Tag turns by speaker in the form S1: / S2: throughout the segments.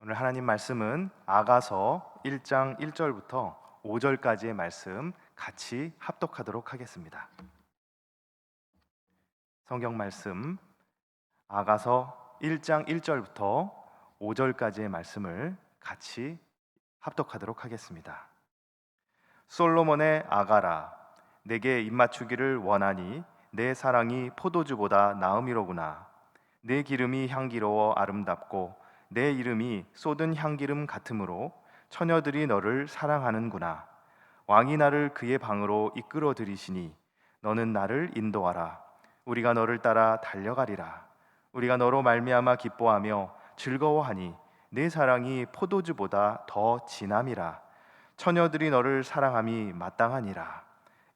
S1: 오늘 하나님 말씀은 아가서 1장 1절부터 5절까지의 말씀 같이 합독하도록 하겠습니다. 성경 말씀 아가서 1장 1절부터 5절까지의 말씀을 같이 합독하도록 하겠습니다. 솔로몬의 아가라, 내게 입맞추기를 원하니 내 사랑이 포도주보다 나음이로구나. 내 기름이 향기로워 아름답고 내 이름이 쏟은 향기름 같으므로 처녀들이 너를 사랑하는구나. 왕이 나를 그의 방으로 이끌어 들이시니 너는 나를 인도하라. 우리가 너를 따라 달려가리라. 우리가 너로 말미암아 기뻐하며 즐거워하니 내 사랑이 포도주보다 더 진함이라. 처녀들이 너를 사랑함이 마땅하니라.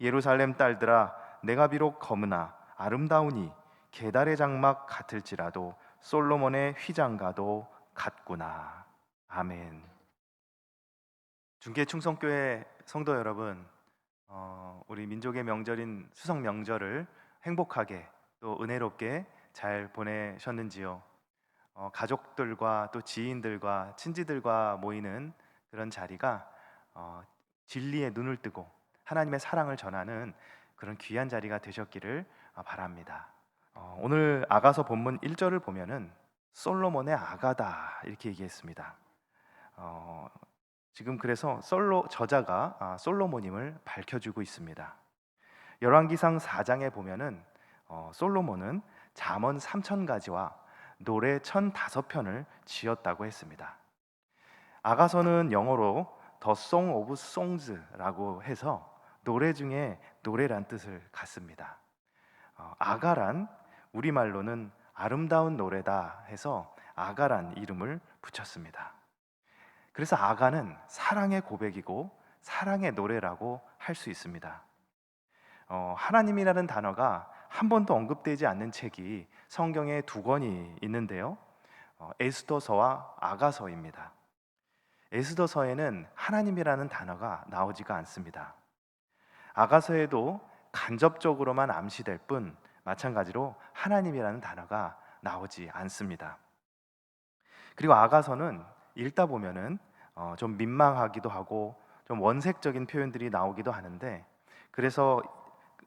S1: 예루살렘 딸들아, 내가 비록 검으나 아름다우니 게달의 장막 같을지라도 솔로몬의 휘장과도 같구나. 아멘. 중계 충성교회 성도 여러분, 우리 민족의 명절인 수성 명절을 행복하게 또 은혜롭게 잘 보내셨는지요? 가족들과 또 지인들과 친지들과 모이는 그런 자리가 진리에 눈을 뜨고 하나님의 사랑을 전하는 그런 귀한 자리가 되셨기를 바랍니다. 오늘 아가서 본문 1절을 보면은 솔로몬의 아가다 이렇게 얘기했습니다. 지금 그래서 저자가 솔로몬임을 밝혀주고 있습니다. 열왕기상 4장에 보면은 솔로몬은 잠언 3000가지와 노래 1005편을 지었다고 했습니다. 아가서는 영어로 The Song of Songs라고 해서 노래 중에 노래란 뜻을 갖습니다. 아가란 우리말로는 아름다운 노래다 해서 아가란 이름을 붙였습니다. 그래서 아가는 사랑의 고백이고 사랑의 노래라고 할 수 있습니다. 하나님이라는 단어가 한 번도 언급되지 않는 책이 성경에 2권이 있는데요. 에스더서와 아가서입니다. 에스더서에는 하나님이라는 단어가 나오지가 않습니다. 아가서에도 간접적으로만 암시될 뿐 마찬가지로 하나님이라는 단어가 나오지 않습니다. 그리고 아가서는 읽다 보면은 좀 민망하기도 하고 좀 원색적인 표현들이 나오기도 하는데, 그래서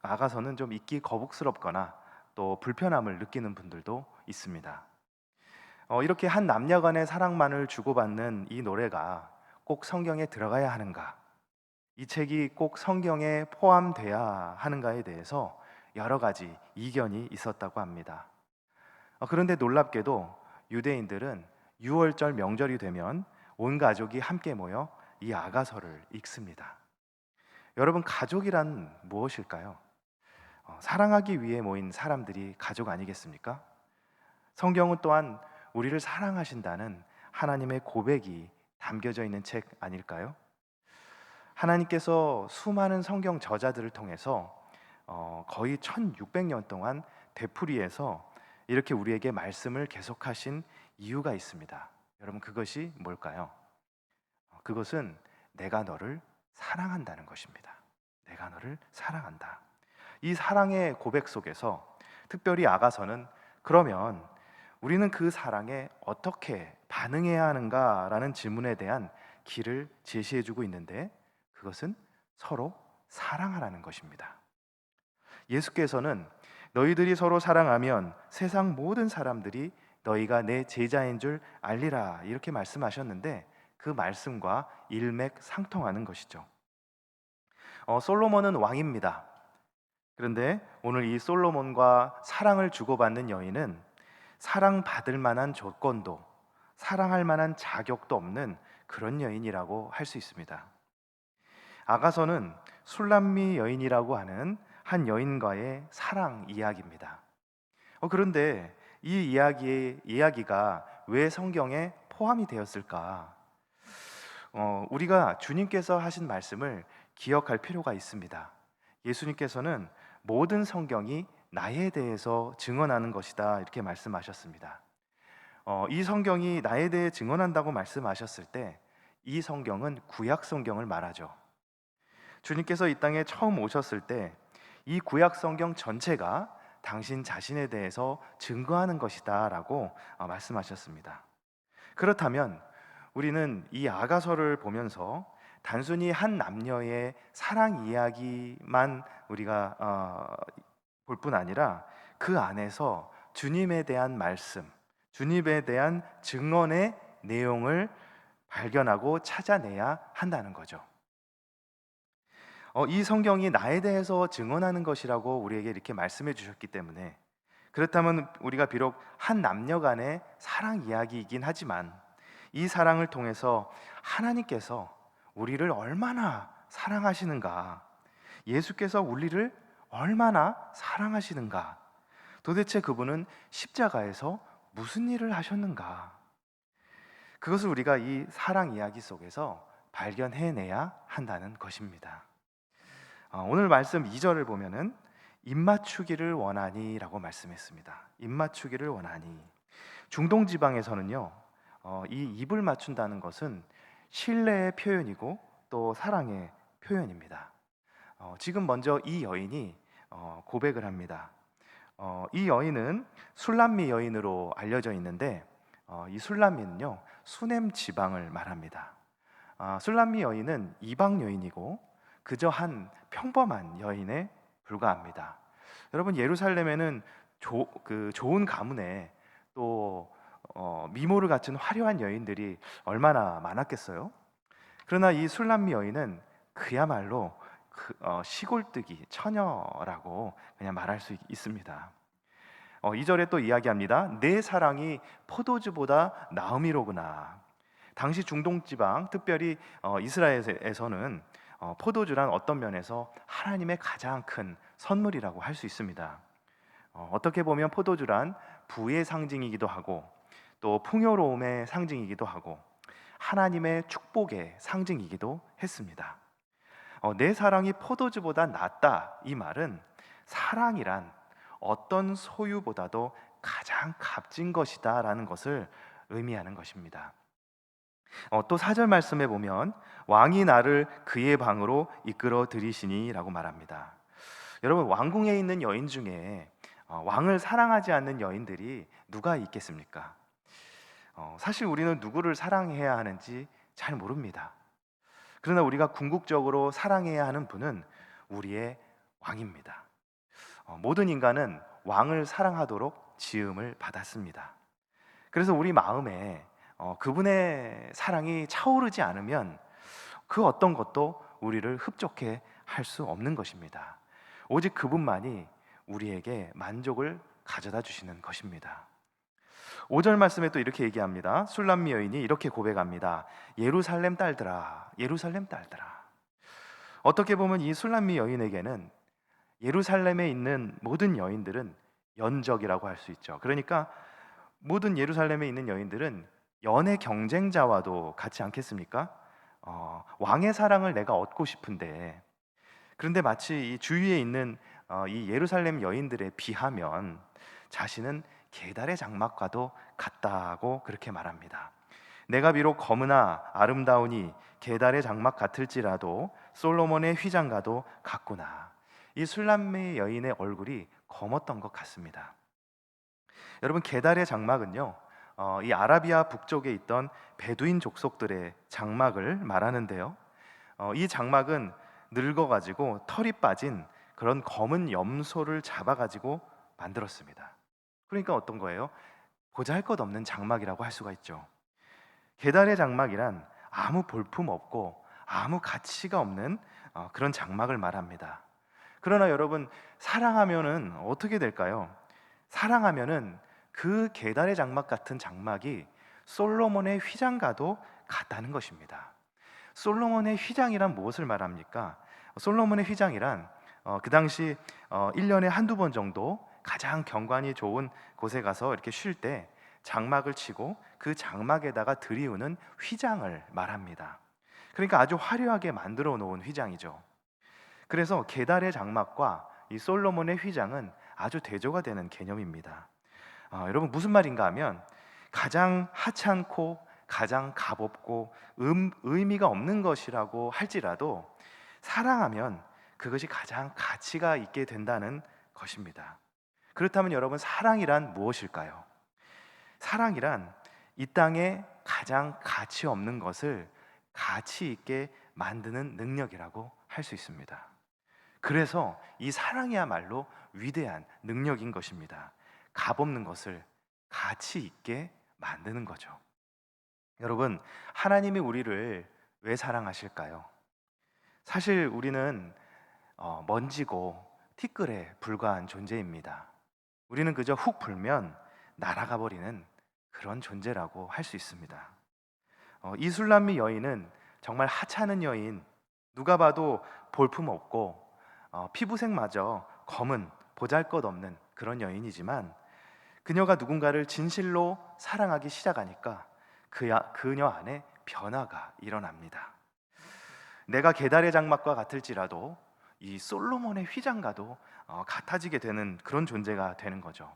S1: 아가서는 좀 읽기 거북스럽거나 또 불편함을 느끼는 분들도 있습니다. 이렇게 한 남녀 간의 사랑만을 주고받는 이 노래가 꼭 성경에 들어가야 하는가, 이 책이 꼭 성경에 포함돼야 하는가에 대해서 여러 가지 이견이 있었다고 합니다. 그런데 놀랍게도 유대인들은 6월절 명절이 되면 온 가족이 함께 모여 이 아가서를 읽습니다. 여러분, 가족이란 무엇일까요? 사랑하기 위해 모인 사람들이 가족 아니겠습니까? 성경은 또한 우리를 사랑하신다는 하나님의 고백이 담겨져 있는 책 아닐까요? 하나님께서 수많은 성경 저자들을 통해서 거의 1600년 동안 되풀이해서 이렇게 우리에게 말씀을 계속하신 이유가 있습니다. 여러분, 그것이 뭘까요? 그것은 내가 너를 사랑한다는 것입니다. 내가 너를 사랑한다. 이 사랑의 고백 속에서 특별히 아가서는 그러면 우리는 그 사랑에 어떻게 반응해야 하는가라는 질문에 대한 길을 제시해주고 있는데, 그것은 서로 사랑하라는 것입니다. 예수께서는 너희들이 서로 사랑하면 세상 모든 사람들이 너희가 내 제자인 줄 알리라 이렇게 말씀하셨는데, 그 말씀과 일맥상통하는 것이죠. 솔로몬은 왕입니다. 그런데 오늘 이 솔로몬과 사랑을 주고받는 여인은 사랑받을 만한 조건도 사랑할 만한 자격도 없는 그런 여인이라고 할 수 있습니다. 아가서는 술람미 여인이라고 하는 한 여인과의 사랑 이야기입니다. 그런데 이 이야기가 왜 성경에 포함이 되었을까? 우리가 주님께서 하신 말씀을 기억할 필요가 있습니다. 예수님께서는 모든 성경이 나에 대해서 증언하는 것이다 이렇게 말씀하셨습니다. 이 성경이 나에 대해 증언한다고 말씀하셨을 때 이 성경은 구약 성경을 말하죠. 주님께서 이 땅에 처음 오셨을 때 이 구약 성경 전체가 당신 자신에 대해서 증거하는 것이다 라고 말씀하셨습니다. 그렇다면 우리는 이 아가서를 보면서 단순히 한 남녀의 사랑 이야기만 우리가 볼 뿐 아니라 그 안에서 주님에 대한 말씀, 주님에 대한 증언의 내용을 발견하고 찾아내야 한다는 거죠. 이 성경이 나에 대해서 증언하는 것이라고 우리에게 이렇게 말씀해 주셨기 때문에, 그렇다면 우리가 비록 한 남녀 간의 사랑 이야기이긴 하지만 이 사랑을 통해서 하나님께서 우리를 얼마나 사랑하시는가, 예수께서 우리를 얼마나 사랑하시는가, 도대체 그분은 십자가에서 무슨 일을 하셨는가, 그것을 우리가 이 사랑 이야기 속에서 발견해내야 한다는 것입니다. 오늘 말씀 2절을 보면은 입맞추기를 원하니라고 말씀했습니다. 입맞추기를 원하니. 중동 지방에서는요, 이 입을 맞춘다는 것은 신뢰의 표현이고 또 사랑의 표현입니다. 지금 먼저 이 여인이 고백을 합니다. 이 여인은 술람미 여인으로 알려져 있는데, 이 술람미는요, 수넴 지방을 말합니다. 술람미 여인은 이방 여인이고 그저 한 평범한 여인에 불과합니다. 여러분, 예루살렘에는 좋은 가문에 또 미모를 갖춘 화려한 여인들이 얼마나 많았겠어요? 그러나 이 술람미 여인은 그야말로 시골뜨기 처녀라고 그냥 말할 수 있습니다. 2절에 또 이야기합니다. 내 사랑이 포도주보다 나음이로구나. 당시 중동 지방, 특별히 이스라엘에서는 포도주란 어떤 면에서 하나님의 가장 큰 선물이라고 할 수 있습니다. 어떻게 보면 포도주란 부의 상징이기도 하고 또 풍요로움의 상징이기도 하고 하나님의 축복의 상징이기도 했습니다. 내 사랑이 포도주보다 낫다, 이 말은 사랑이란 어떤 소유보다도 가장 값진 것이다 라는 것을 의미하는 것입니다. 또 4절 말씀에 보면 왕이 나를 그의 방으로 이끌어 들이시니 라고 말합니다. 여러분, 왕궁에 있는 여인 중에 왕을 사랑하지 않는 여인들이 누가 있겠습니까? 사실 우리는 누구를 사랑해야 하는지 잘 모릅니다. 그러나 우리가 궁극적으로 사랑해야 하는 분은 우리의 왕입니다. 모든 인간은 왕을 사랑하도록 지음을 받았습니다. 그래서 우리 마음에 그분의 사랑이 차오르지 않으면 그 어떤 것도 우리를 흡족해 할 수 없는 것입니다. 오직 그분만이 우리에게 만족을 가져다 주시는 것입니다. 5절 말씀에 또 이렇게 얘기합니다. 술람미 여인이 이렇게 고백합니다. 예루살렘 딸들아, 예루살렘 딸들아. 어떻게 보면 이 술람미 여인에게는 예루살렘에 있는 모든 여인들은 연적이라고 할 수 있죠. 그러니까 모든 예루살렘에 있는 여인들은 연애 경쟁자와도 같지 않겠습니까? 왕의 사랑을 내가 얻고 싶은데, 그런데 마치 이 주위에 있는 이 예루살렘 여인들에 비하면 자신은 게달의 장막과도 같다고 그렇게 말합니다. 내가 비록 검으나 아름다우니 게달의 장막 같을지라도 솔로몬의 휘장과도 같구나. 이 술람미 여인의 얼굴이 검었던 것 같습니다. 여러분, 게달의 장막은요, 이 아라비아 북쪽에 있던 베두인 족속들의 장막을 말하는데요, 이 장막은 늙어가지고 털이 빠진 그런 검은 염소를 잡아가지고 만들었습니다. 그러니까 어떤 거예요? 보잘것없는 장막이라고 할 수가 있죠. 게달의 장막이란 아무 볼품 없고 아무 가치가 없는 그런 장막을 말합니다. 그러나 여러분, 사랑하면은 어떻게 될까요? 사랑하면은 그 게달의 장막 같은 장막이 솔로몬의 휘장과도 같다는 것입니다. 솔로몬의 휘장이란 무엇을 말합니까? 솔로몬의 휘장이란 그 당시 1년에 한두 번 정도 가장 경관이 좋은 곳에 가서 이렇게 쉴 때 장막을 치고 그 장막에다가 들이우는 휘장을 말합니다. 그러니까 아주 화려하게 만들어 놓은 휘장이죠. 그래서 게달의 장막과 이 솔로몬의 휘장은 아주 대조가 되는 개념입니다. 여러분, 무슨 말인가 하면 가장 하찮고 가장 값없고 의미가 없는 것이라고 할지라도 사랑하면 그것이 가장 가치가 있게 된다는 것입니다. 그렇다면 여러분, 사랑이란 무엇일까요? 사랑이란 이 땅에 가장 가치 없는 것을 가치 있게 만드는 능력이라고 할 수 있습니다. 그래서 이 사랑이야말로 위대한 능력인 것입니다. 값없는 것을 가치 있게 만드는 거죠. 여러분, 하나님이 우리를 왜 사랑하실까요? 사실 우리는 먼지고 티끌에 불과한 존재입니다. 우리는 그저 훅 불면 날아가 버리는 그런 존재라고 할 수 있습니다. 이술람미 여인은 정말 하찮은 여인, 누가 봐도 볼품없고 피부색마저 검은 보잘것없는 그런 여인이지만, 그녀가 누군가를 진실로 사랑하기 시작하니까 그녀 안에 변화가 일어납니다. 내가 계달의 장막과 같을지라도 이 솔로몬의 휘장과도 같아지게 되는 그런 존재가 되는 거죠.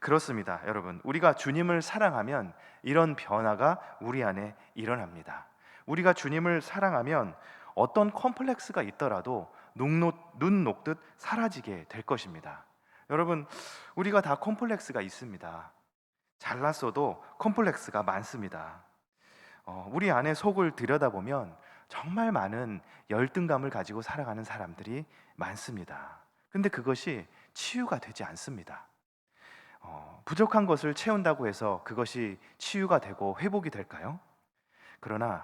S1: 그렇습니다, 여러분. 우리가 주님을 사랑하면 이런 변화가 우리 안에 일어납니다. 우리가 주님을 사랑하면 어떤 컴플렉스가 있더라도 눈 녹듯 사라지게 될 것입니다. 여러분, 우리가 다 컴플렉스가 있습니다. 잘났어도 컴플렉스가 많습니다. 우리 안에 속을 들여다보면 정말 많은 열등감을 가지고 살아가는 사람들이 많습니다. 근데 그것이 치유가 되지 않습니다. 부족한 것을 채운다고 해서 그것이 치유가 되고 회복이 될까요? 그러나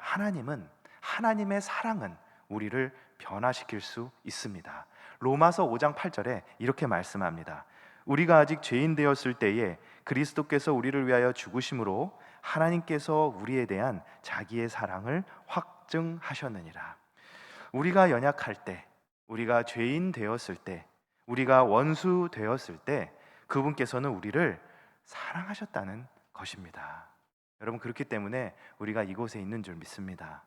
S1: 하나님의 사랑은 우리를 변화시킬 수 있습니다. 로마서 5장 8절에 이렇게 말씀합니다. 우리가 아직 죄인 되었을 때에 그리스도께서 우리를 위하여 죽으심으로 하나님께서 우리에 대한 자기의 사랑을 확증하셨느니라. 우리가 연약할 때, 우리가 죄인 되었을 때, 우리가 원수 되었을 때 그분께서는 우리를 사랑하셨다는 것입니다. 여러분, 그렇기 때문에 우리가 이곳에 있는 줄 믿습니다.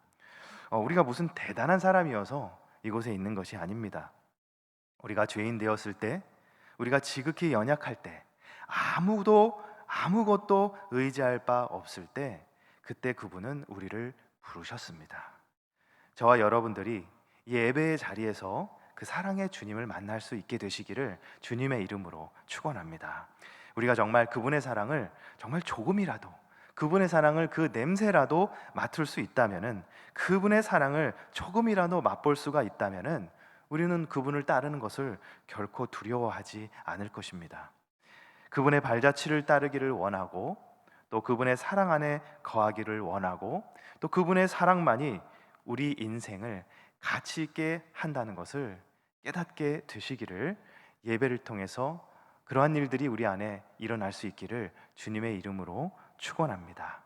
S1: 우리가 무슨 대단한 사람이어서 이곳에 있는 것이 아닙니다. 우리가 죄인 되었을 때, 우리가 지극히 연약할 때, 아무것도 의지할 바 없을 때, 그때 그분은 우리를 부르셨습니다. 저와 여러분들이 이 예배의 자리에서 그 사랑의 주님을 만날 수 있게 되시기를 주님의 이름으로 축원합니다. 우리가 정말 그분의 사랑을 정말 조금이라도, 그분의 사랑을 그 냄새라도 맡을 수 있다면은, 그분의 사랑을 조금이라도 맛볼 수가 있다면은 우리는 그분을 따르는 것을 결코 두려워하지 않을 것입니다. 그분의 발자취를 따르기를 원하고, 또 그분의 사랑 안에 거하기를 원하고, 또 그분의 사랑만이 우리 인생을 가치 있게 한다는 것을 깨닫게 되시기를, 예배를 통해서 그러한 일들이 우리 안에 일어날 수 있기를 주님의 이름으로 축원합니다.